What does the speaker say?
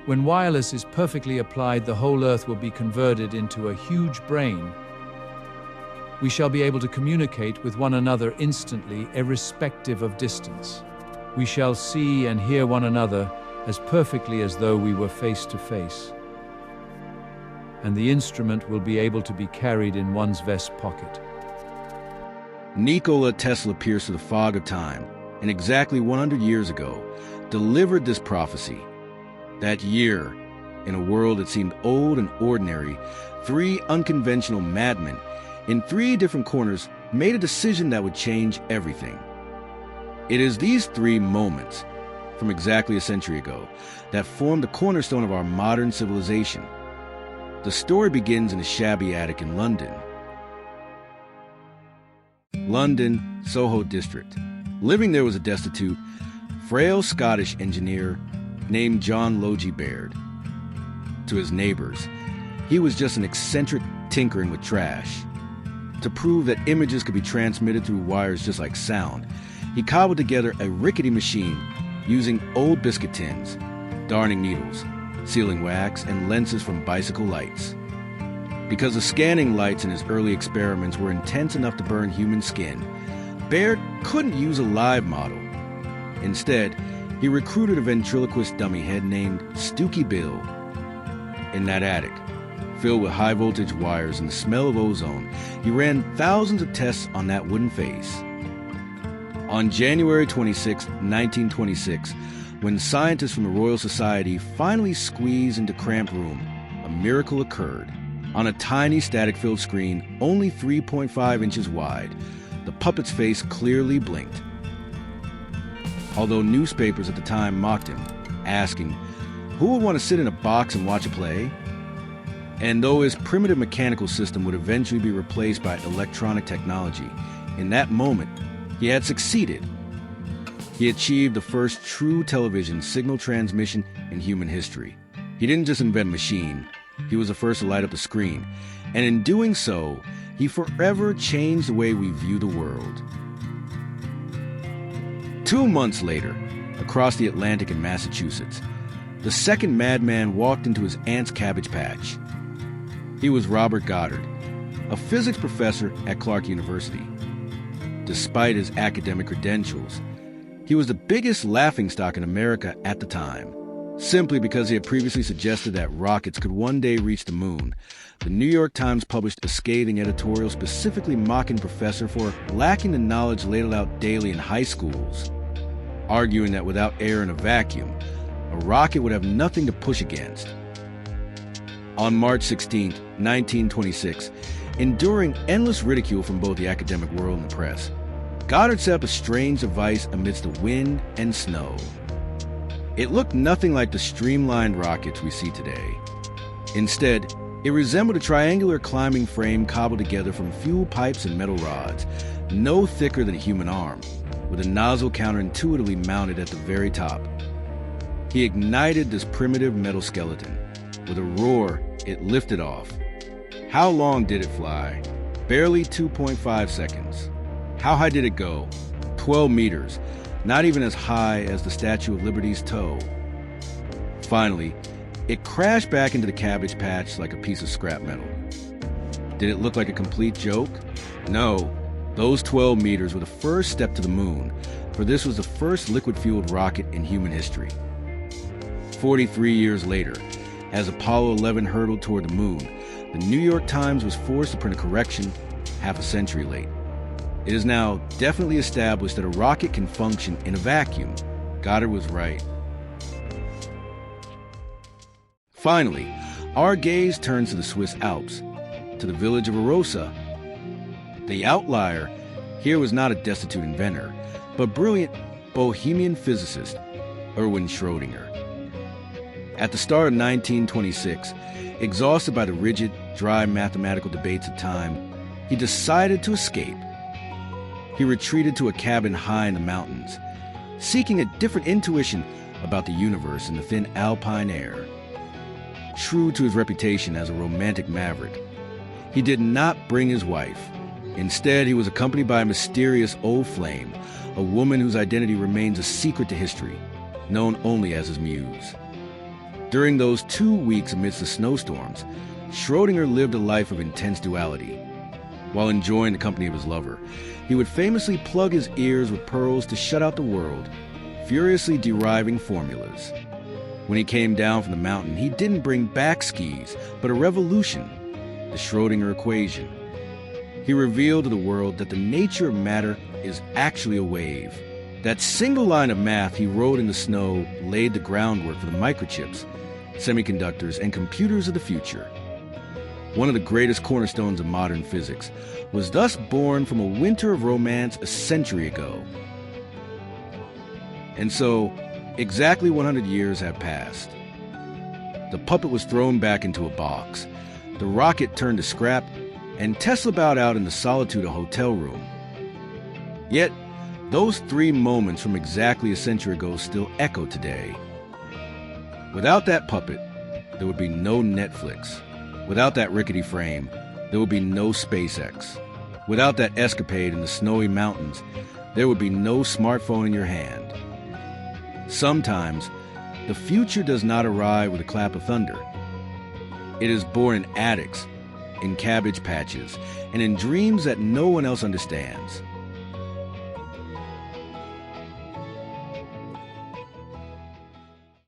When wireless is perfectly applied, the whole Earth will be converted into a huge brain. We shall be able to communicate with one another instantly, irrespective of distance. We shall see and hear one another as perfectly as though we were face to face. And the instrument will be able to be carried in one's vest pocket. Nikola Tesla pierced through the fog of time, and exactly 100 years ago, delivered this prophecy. That year, in a world that seemed old and ordinary, 3 unconventional madmen in 3 different corners made a decision that would change everything. It is these 3 moments, from exactly a century ago, that formed the cornerstone of our modern civilization. The story begins in a shabby attic in London. London, Soho district. Living there was a destitute, frail Scottish engineer named John Logie Baird. To his neighbors, he was just an eccentric tinkering with trash. To prove that images could be transmitted through wires just like sound, he cobbled together a rickety machine using old biscuit tins, darning needles, sealing wax, and lenses from bicycle lights. Because the scanning lights in his early experiments were intense enough to burn human skin, Baird couldn't use a live model. Instead, he recruited a ventriloquist dummy head named Stooky Bill. In that attic, filled with high-voltage wires and the smell of ozone, he ran thousands of tests on that wooden face. On January 26, 1926, when scientists from the Royal Society finally squeezed into cramped room, a miracle occurred. On a tiny static-filled screen, only 3.5 inches wide, the puppet's face clearly blinked. Although newspapers at the time mocked him, asking, who would want to sit in a box and watch a play? And though his primitive mechanical system would eventually be replaced by electronic technology, in that moment, he had succeeded. He achieved the first true television signal transmission in human history. He didn't just invent a machine, he was the first to light up the screen, and in doing so, he forever changed the way we view the world. 2 months later, across the Atlantic in Massachusetts, the second madman walked into his aunt's cabbage patch. He was Robert Goddard, a physics professor at Clark University. Despite his academic credentials, he was the biggest laughingstock in America at the time. Simply because he had previously suggested that rockets could one day reach the moon, the New York Times published a scathing editorial specifically mocking the professor for lacking the knowledge ladled out daily in high schools, arguing that without air in a vacuum, a rocket would have nothing to push against. On March 16, 1926, enduring endless ridicule from both the academic world and the press, Goddard set up a strange device amidst the wind and snow. It looked nothing like the streamlined rockets we see today. Instead, it resembled a triangular climbing frame cobbled together from fuel pipes and metal rods, no thicker than a human arm, with a nozzle counterintuitively mounted at the very top. He ignited this primitive metal skeleton. With a roar, it lifted off. How long did it fly? Barely 2.5 seconds. How high did it go? 12 meters, not even as high as the Statue of Liberty's toe. Finally, it crashed back into the cabbage patch like a piece of scrap metal. Did it look like a complete joke? No, those 12 meters were the first step to the moon, for this was the first liquid-fueled rocket in human history. 43 years later, as Apollo 11 hurtled toward the moon, the New York Times was forced to print a correction half a century late. It is now definitely established that a rocket can function in a vacuum. Goddard was right. Finally, our gaze turns to the Swiss Alps, to the village of Arosa. The outlier here was not a destitute inventor, but brilliant bohemian physicist, Erwin Schrödinger. At the start of 1926, exhausted by the rigid, dry mathematical debates of time, he decided to escape. He retreated to a cabin high in the mountains, seeking a different intuition about the universe in the thin alpine air. True to his reputation as a romantic maverick, he did not bring his wife. Instead, he was accompanied by a mysterious old flame, a woman whose identity remains a secret to history, known only as his muse. During those 2 weeks amidst the snowstorms, Schrödinger lived a life of intense duality. While enjoying the company of his lover, he would famously plug his ears with pearls to shut out the world, furiously deriving formulas. When he came down from the mountain, he didn't bring back skis, but a revolution, the Schrödinger equation. He revealed to the world that the nature of matter is actually a wave. That single line of math he wrote in the snow laid the groundwork for the microchips, semiconductors, and computers of the future. One of the greatest cornerstones of modern physics was thus born from a winter of romance a century ago. And so, exactly 100 years have passed. The puppet was thrown back into a box, the rocket turned to scrap, and Tesla bowed out in the solitude of a hotel room. Yet, those 3 moments from exactly a century ago still echo today. Without that puppet, there would be no Netflix. Without that rickety frame, there would be no SpaceX. Without that escapade in the snowy mountains, there would be no smartphone in your hand. Sometimes, the future does not arrive with a clap of thunder. It is born in attics, in cabbage patches, and in dreams that no one else understands.